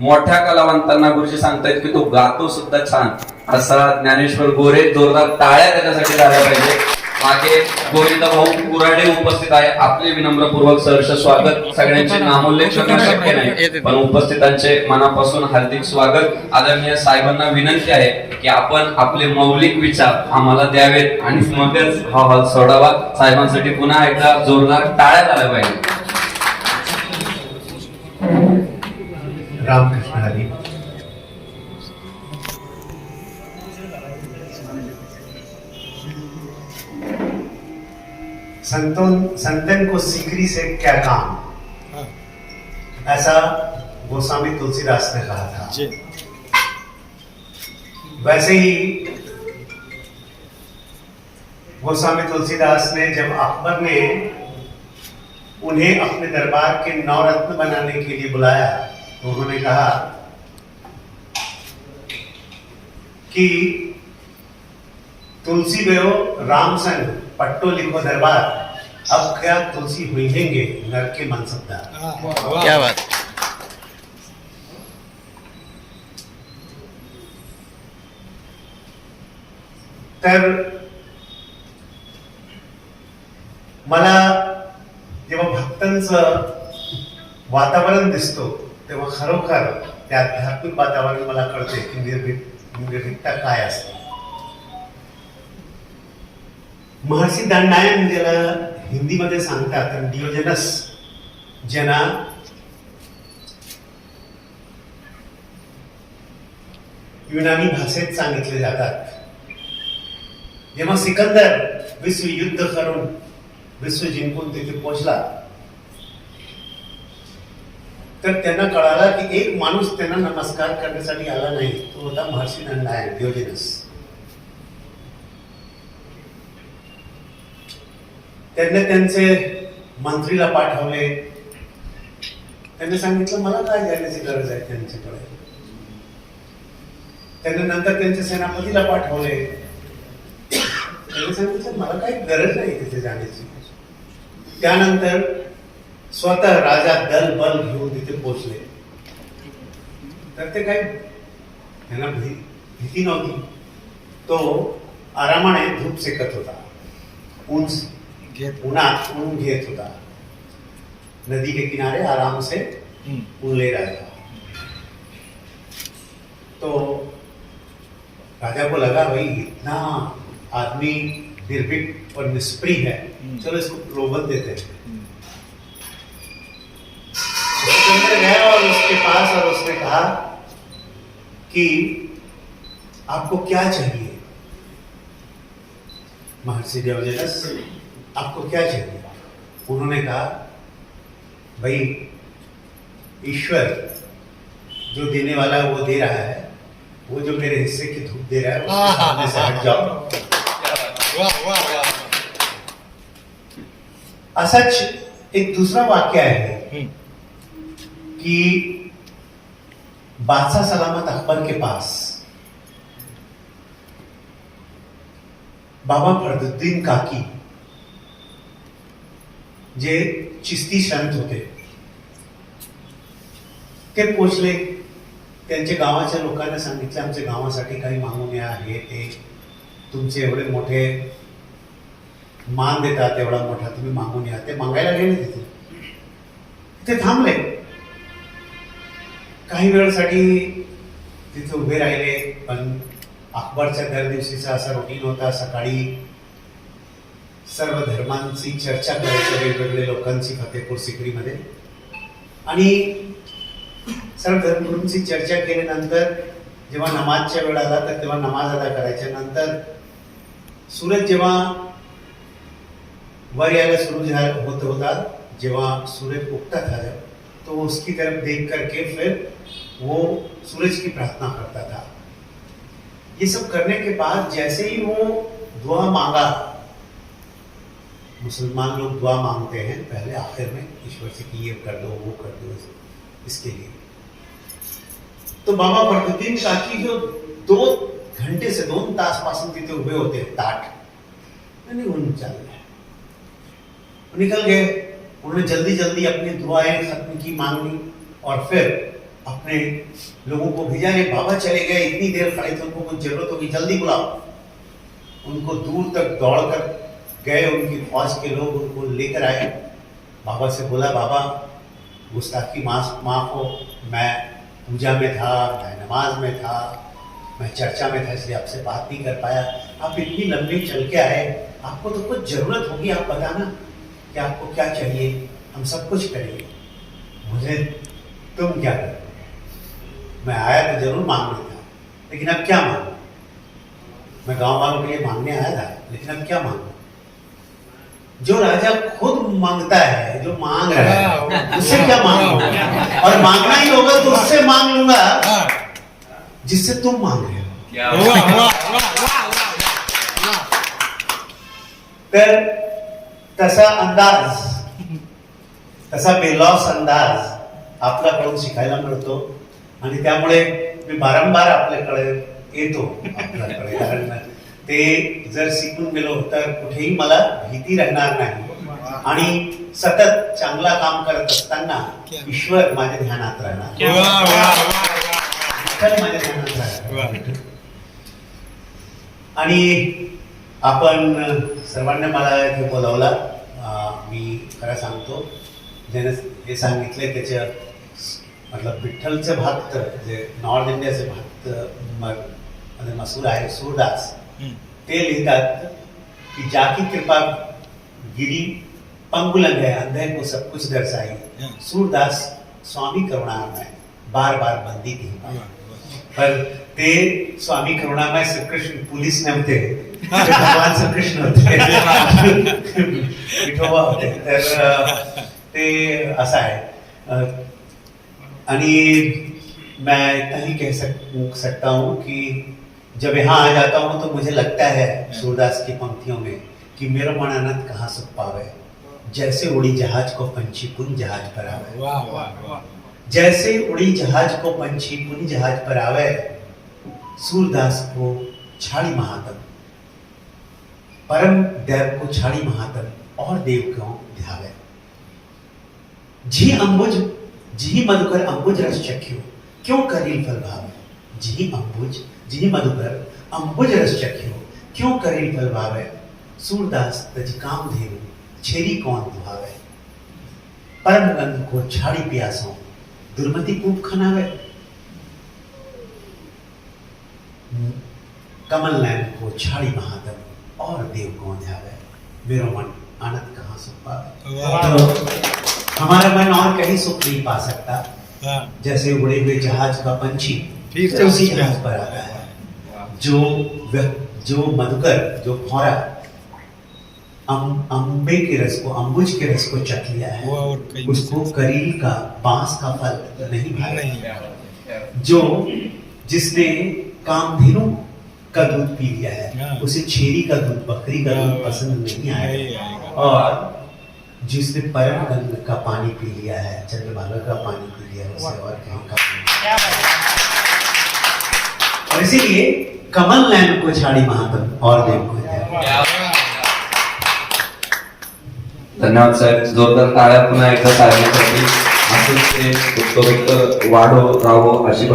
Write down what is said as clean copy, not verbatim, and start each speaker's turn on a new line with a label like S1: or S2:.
S1: मोठ्या कलावंतांना गुरुजी सांगतायत की तो गातो सुद्धा छान, असा ज्ञानेश्वर गोरे. जोरदार टाळ्या त्याच्यासाठी झाल्या पाहिजे. मागे गोविंद भाऊ कुराडे उपस्थित आहे. आपले विनम्रपूर्वक सहर्ष स्वागत. सगळ्यांचे नामोल्लेख करणं शक्य नाही, पण उपस्थितांचे मनापासून हार्दिक स्वागत. आदरणीय साहेबांना विनंती आहे की आपण आपले मौलिक विचार आम्हाला द्यावेत आणि मगच हा हॉल सोडावा. साहेबांसाठी पुन्हा एकदा जोरदार टाळ्या झाल्या पाहिजे.
S2: रामकृष्ण हरी. संतन को सिकरी से क्या काम, ऐसा गोस्वामी तुलसीदास ने कहा था. वैसे ही गोस्वामी तुलसीदास ने जब अकबर ने उन्हें अपने दरबार के नवरत्न बनाने के लिए बुलाया तो उन्होंने कहा कि तुलसी बेहो राम संग पट्टो लिखो दरबार, अब क्या तुलसी हुईंगे नर के मनसबदार.
S3: क्या बात.
S2: तर मला जेव्हा भक्तांचं वातावरण दिसतो तेव्हा खरोखर ते आध्यात्मिक वातावरण मला कळते की निर्भीकता काय असते. महर्षी दंडायन ज्याला हिंदीमध्ये सांगतात डिओजेनस, ज्यांना युनानी भाषेत सांगितले जातात. जेव्हा सिकंदर विश्व युद्ध करून विश्व जिंकून तिथे पोहोचला तर त्यांना कळाला की एक माणूस त्यांना नमस्कार करण्यासाठी आला नाही, तो होता महर्षी दंडायन डिओजेनस. त्यांनी त्यांचे मंत्रीला पाठवले. त्यांनी सांगितलं मला काय जाण्याची गरज आहे त्यांच्याकडे. त्यांनी नंतर त्यांच्या सेनापतीला पाठवले. त्यांनी सांगितलं मला काही गरज नाही तिथे जाण्याची. त्यानंतर स्वतः राजा दल बल घेऊन तिथे पोहोचले. तर ते काही त्यांना भीती नव्हती. तो आरामाने धूप सेकत होता, उन्हात ऊन घेत होता. नदी के किनारे आराम से ऊन ले रहा था. तो राजा को लगा भाई इतना आदमी निर्भीक और निष्प्रिय है, चलो इसको प्रलोभन देते हैं. सिकंदर गया और उसके पास और उसने कहा कि आपको क्या चाहिए. महर्षि डिओजेनस, आपको क्या चाहिए. उन्होंने कहा भाई ईश्वर जो देने वाला है वो दे रहा है, वो जो मेरे हिस्से की धूप दे रहा है उसके सामने से हट जाओ. असच एक दूसरा वाक्य है कि बादशाह सलामत अकबर के पास बाबा फरदुद्दीन काकी जे चिश्ती संत होते ते पोचले. त्यांच्या गावाच्या लोकांना सांगितलं आमच्या गावासाठी काही मागून या, हे ते तुमचे एवढे मोठे मान देतात, एवढा मोठा तुम्ही मागून या. ते मागायला गेले तिथे थांबले. काही वेळासाठी तिथे उभे राहिले. पण अकबरच्या दर दिवशीचा असा रुटीन होता, सकाळी सर्व धर्मांची चर्चा करायची वेगवेगळ्या लोकांची फतेपूर सिक्रीमध्ये. आणि सर्व धर्मगुरूंची चर्चा केल्यानंतर जेव्हा नमाजच्या वेळ आला तर तेव्हा नमाज अदा करायच्या. नंतर सूरज जेव्हा वर यायला सुरू होत होता, जेव्हा सूरज उगता था तो उसकी तरफ देख करके फिर वो सूरज की प्रार्थना करता था. ये सब करने के बाद जैसे ही वो दुआ मांगा, मुसलमान लोग दुआ मांगते हैं पहले आखिर में ईश्वर से कि ये कर दो वो कर दो इसके लिए. तो बाबा फरदुद्दीन काकी जो 2 घंटे से 2 तास पासून तिथे उभे होते ताट आणि निघून चालले, निकल गए. उन्होंने जल्दी जल्दी अपनी दुआएं खत्म की, मांगनी, और फिर अपने लोगों को भेजा, नहीं बाबा चले गए, इतनी देर खड़े थे, उनको कुछ जरूरत होगी, जल्दी बुलाओ। उनको दूर तक दौड़कर गए, उनकी फौज के लोग उनको लेकर आए। बाबा से बोला, बाबा गुस्ताखी माफ हो, मैं पूजा में था, मैं नमाज में था, मैं चर्चा में था, इसलिए आपसे बात नहीं कर पाया। आप इतनी लंबी चल के आए, आपको तो कुछ जरूरत होगी, आप बताना कि आपको क्या चाहिए, हम सब कुछ करेंगे। मुझे तुम क्या करो, मैं आया तो जरूर मांगने था, लेकिन अब क्या मांगू? मैं गांव वालों के लिए मांगने आया था, लेकिन अब क्या मांगू? जो राजा खुद मांगता है, जो मांग रहा है, उससे क्या मांगू? और मांगना ही होगा तो उससे मांग लूंगा जिससे तुम मांग रहे हो। तर तसा अंदाज, तसा बेलॉस अंदाज आपल्याकडून शिकायला मिळतो आणि त्यामुळे मी वारंवार आपल्याकडे येतो आपल्याकडे, कारण ते जर शिकून गेलो तर कुठेही मला भीती राहणार नाही आणि सतत चांगला काम करत असताना ईश्वर माझ्या ध्यानात राहणार, विठ्ठल माझ्या ध्यानात राहणार. आणि आपण सर्वांना मला इथे बोलावला. मी खरं सांगतो, ज्याने हे सांगितलंय त्याच्या मतलब विठ्ठलचे भक्त, जे नॉर्थ इंडियाचे भक्त म्हणजे मसूर आहे सूरदास, ते लिहितात कि जाकी कृपा गिरी पंगुलंग है, अंधे को सब कुछ दर्शाई, सूरदास स्वामी करुणामय बार बार बंदी थी. पर ते स्वामी करुणामय श्रीकृष्ण पुलिस नव्हते, भगवान श्रीकृष्ण होते, विठोबा होते. तर ते असं आहे. आणि मैं इतना ही कह सकता हूँ कि जब यहाँ आ जाता हूँ तो मुझे लगता है सूरदास की पंक्तियों में कि मेरा मन अनंत कहाँ सुख पावे, जैसे उड़ी जहाज को पंछी पुन जहाज पर आवे. जैसे उड़ी जहाज को पंछी पुन जहाज पर आवे, सूरदास को छाड़ी महात्म, परम देव को छाड़ी महात्म और देव क्यों ध्यावे. जी अंबुज जी मधुकर अंबुज रस चख्यो, क्यों करील फल भावे. जी अंबुज जी मधुकर अंबुज रस चख्यो, क्यों करील फल भावे. सूरदास तज काम धेनु छेरी कौन दुहावे. परम गंध को छाड़ी प्यासों, दुर्मति कूप खनावे. कमल नयन को छाड़ी महात्म और देव कौन ध्यावे. मेरो मन आनंद कहाँ सुख पावे. तो हमारा मन और कहीं सुख नहीं पा सकता, जैसे उड़े हुए जहाज का पंछी उसी जहाज पर आता है. जो मधुकर, जो भौरा अम्बे के रस को, अम्बुज के रस को चख लिया है, उसको करील का बांस का फल नहीं भाया. जो जिसने कामधेनु का दूध पी लिया है, उसे छेरी का दूध, बकरी का दूध पसंद नहीं आएगा. और जिसने परम गंग का पानी पी लिया है, चंद्रभागा का पानी पी लिया है, उसे और कहीं का पानी. और इसीलिए कमल नयन को छाड़ी महात्म और देव को ध्यावे.
S1: धन्यवाद साहेब. जोरदार टाळ्या पुन्हा एकदा साहेबांसाठी. असंच ते उत्तरोत्तर वाढो राहो अशी